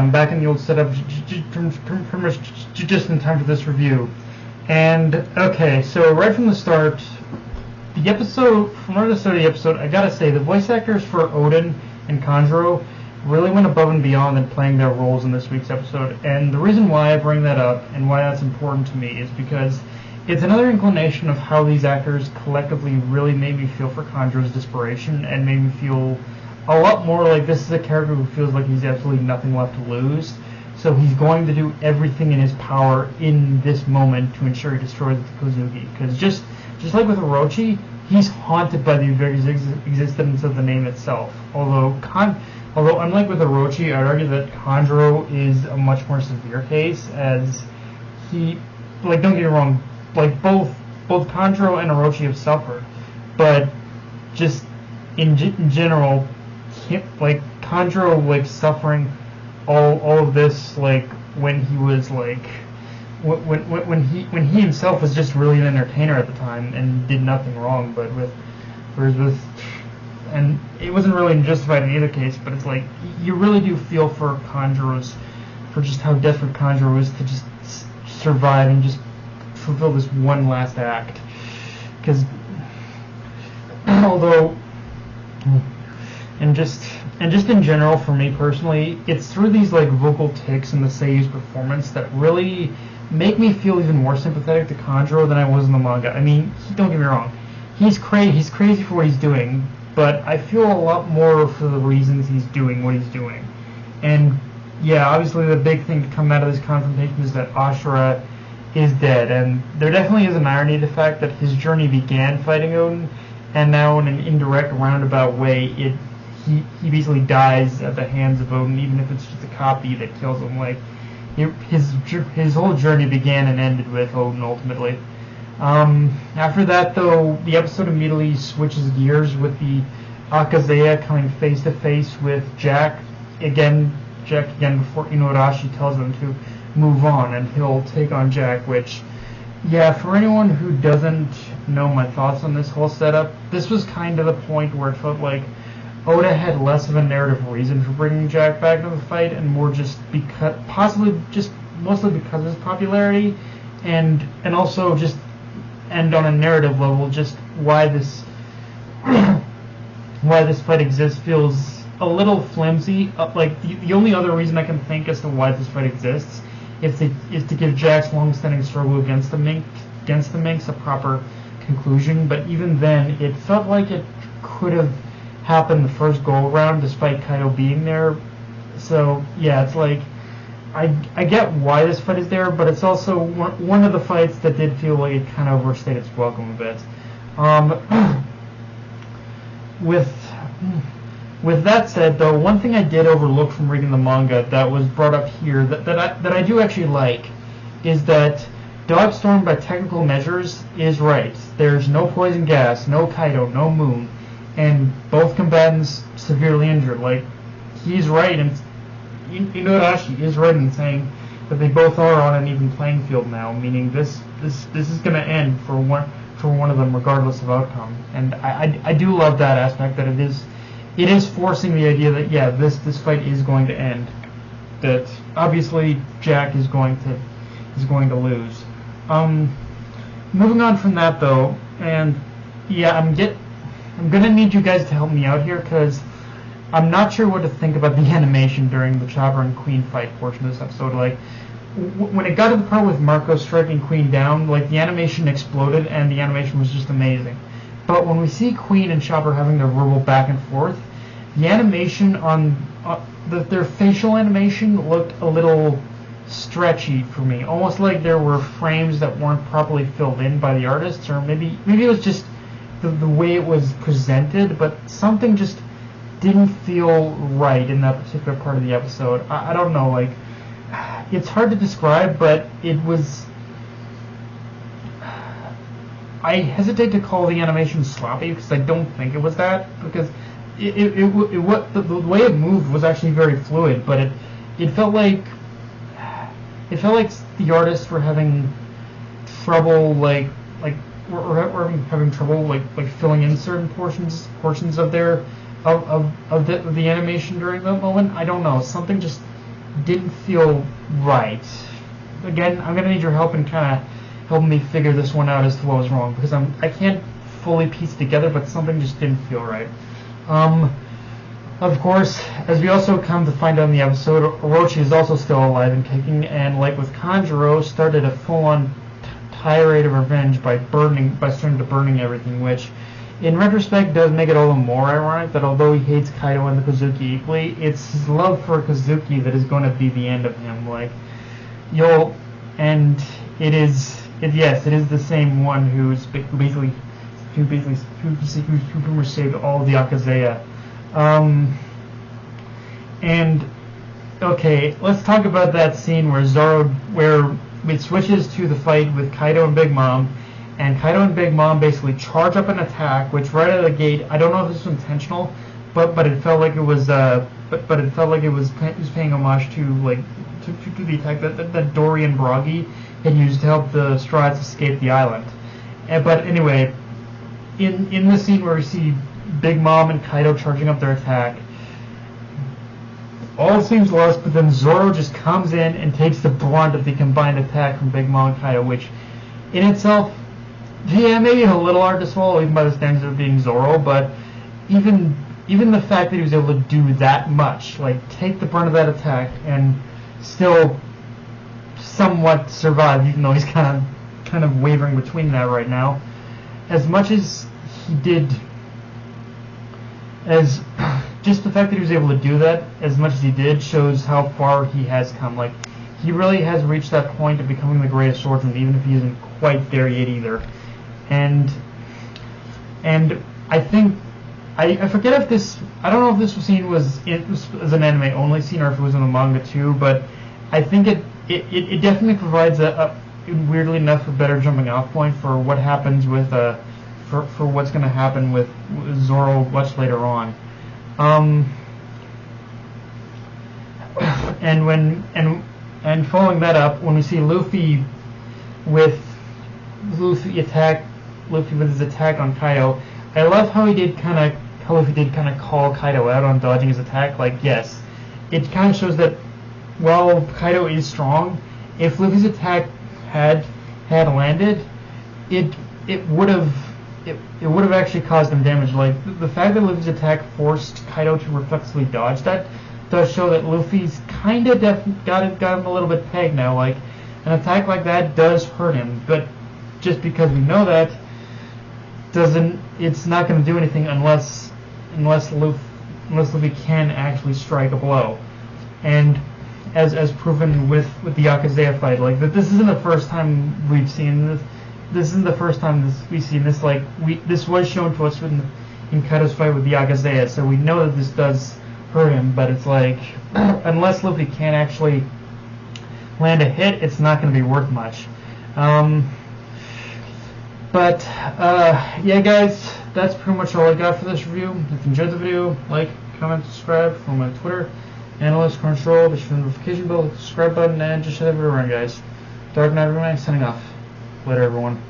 I'm back in the old setup, pretty much just in time for this review. And okay, so right from the start, the episode, from right at the start of the episode, I gotta say the voice actors for Odin and Kanjuro really went above and beyond in playing their roles in this week's episode. And the reason why I bring that up and why that's important to me is because it's another inclination of how these actors collectively really made me feel for Kanjuro's desperation and made me feel a lot more like this is a character who feels like he's absolutely nothing left to lose. So he's going to do everything in his power in this moment to ensure he destroys the Kozuki. Because just like with Orochi, he's haunted by the very existence of the name itself. Although unlike with Orochi, I'd argue that Kanjuro is a much more severe case, as he, like, don't get me wrong, like both Kanjuro and Orochi have suffered, but just in general, like Kanjuro, like suffering all of this, like when he was like when he himself was just really an entertainer at the time and did nothing wrong, but whereas with, and it wasn't really justified in either case, but it's like you really do feel for just how desperate Kanjuro is to just survive and just fulfill this one last act. Because although and just in general, for me personally, it's through these like vocal tics in the Seiyu's performance that really make me feel even more sympathetic to Kanjuro than I was in the manga. I mean, don't get me wrong, he's crazy for what he's doing, but I feel a lot more for the reasons he's doing what he's doing. And yeah, obviously the big thing to come out of this confrontation is that Ashura is dead, and there definitely is an irony to the fact that his journey began fighting Odin, and now in an indirect, roundabout way, he basically dies at the hands of Odin, even if it's just a copy that kills him. Like his whole journey began and ended with Odin ultimately. After that, though, the episode immediately switches gears with the Akazeya coming face to face with Jack again before Inuarashi tells them to move on, and he'll take on Jack. Which, yeah, for anyone who doesn't know my thoughts on this whole setup, this was kind of the point where it felt like Oda had less of a narrative reason for bringing Jack back to the fight, and more just because, mostly because of his popularity, and also just, and on a narrative level, just why this fight exists feels a little flimsy. Like the only other reason I can think as to why this fight exists is to give Jack's long-standing struggle against the Minks a proper conclusion. But even then, it felt like it could have happened the first go-around despite Kaido being there. So yeah, it's like I get why this fight is there, but it's also one of the fights that did feel like it kind of overstayed its welcome a bit. With that said, though, one thing I did overlook from reading the manga that was brought up here that I do actually like is that Dogstorm, by technical measures, is right. There's no poison gas, no Kaido, no Moon, and both combatants severely injured. Like, he's right, and Inuarashi is right in saying that they both are on an even playing field now, meaning this is going to end for one of them regardless of outcome. And I do love that aspect, that it is forcing the idea that, yeah, this fight is going to end. That obviously Jack is going to lose. Moving on from that, though, and yeah, I'm gonna need you guys to help me out here, because I'm not sure what to think about the animation during the Chopper and Queen fight portion of this episode. Like, when it got to the part with Marco striking Queen down, like, the animation exploded, and the animation was just amazing. But when we see Queen and Chopper having their verbal back and forth, the animation on their facial animation looked a little stretchy for me, almost like there were frames that weren't properly filled in by the artists, or maybe it was just the way it was presented, but something just didn't feel right in that particular part of the episode. I don't know, like, it's hard to describe, but it was, I hesitate to call the animation sloppy, because I don't think it was that, because the way it moved was actually very fluid, but it felt like the artists were having trouble we're having trouble filling in certain portions of their of the animation during that moment. I don't know, something just didn't feel right. Again, I'm gonna need your help in kind of helping me figure this one out as to what was wrong, because I can't fully piece it together, but something just didn't feel right. Of course, as we also come to find out in the episode, Orochi is also still alive and kicking, and like with Kanjuro, started a full-on tirade of revenge by starting to burning everything, which in retrospect does make it all the more ironic that although he hates Kaido and the Kozuki equally, it's his love for Kozuki that is going to be the end of him. Like, and it is the same one who pretty much saved all of the Akazeya. And okay, let's talk about that scene where it switches to the fight with Kaido and Big Mom, and Kaido and Big Mom basically charge up an attack, which right out of the gate, I don't know if this was intentional, but it felt like it was he was paying homage to the attack that Dory and Bragi had used to help the Straw Hats escape the island. But anyway, in the scene where we see Big Mom and Kaido charging up their attack, all seems lost, but then Zoro just comes in and takes the brunt of the combined attack from Big Mom and Kaido, which in itself, yeah, maybe a little hard to swallow even by the standards of being Zoro, but even the fact that he was able to do that much, like take the brunt of that attack and still somewhat survive, even though he's kind of wavering between that right now. As much as he did, as just the fact that he was able to do that as much as he did shows how far he has come. Like, he really has reached that point of becoming the greatest swordsman, even if he isn't quite there yet either. And I think I forget if this, I don't know if this scene was as an anime only scene or if it was in the manga too, but I think it definitely provides a weirdly enough a better jumping off point for what happens with for what's going to happen with Zoro much later on. And following that up, when we see Luffy with his attack on Kaido, I love how Luffy did kind of call Kaido out on dodging his attack. Like, yes, it kind of shows that while Kaido is strong, if Luffy's attack had landed, it would have actually caused him damage. Like, the fact that Luffy's attack forced Kaido to reflexively dodge that does show that Luffy's kind of got him a little bit pegged now. Like, an attack like that does hurt him, but just because we know that it's not going to do anything unless Luffy can actually strike a blow. And as proven with the Akazeya fight, like, that this isn't the first time we've seen this. This isn't the first time we've seen this. Like, this was shown to us in Kaido's fight with the Akazeya, so we know that this does hurt him. But it's like, unless Luffy can actually land a hit, it's not going to be worth much. Yeah, guys, that's pretty much all I got for this review. If you enjoyed the video, like, comment, subscribe. For my Twitter, Analyst Control, be sure to notification bell, subscribe button, and just shut everyone around, guys. Dark Knight Remake signing off. Later, everyone.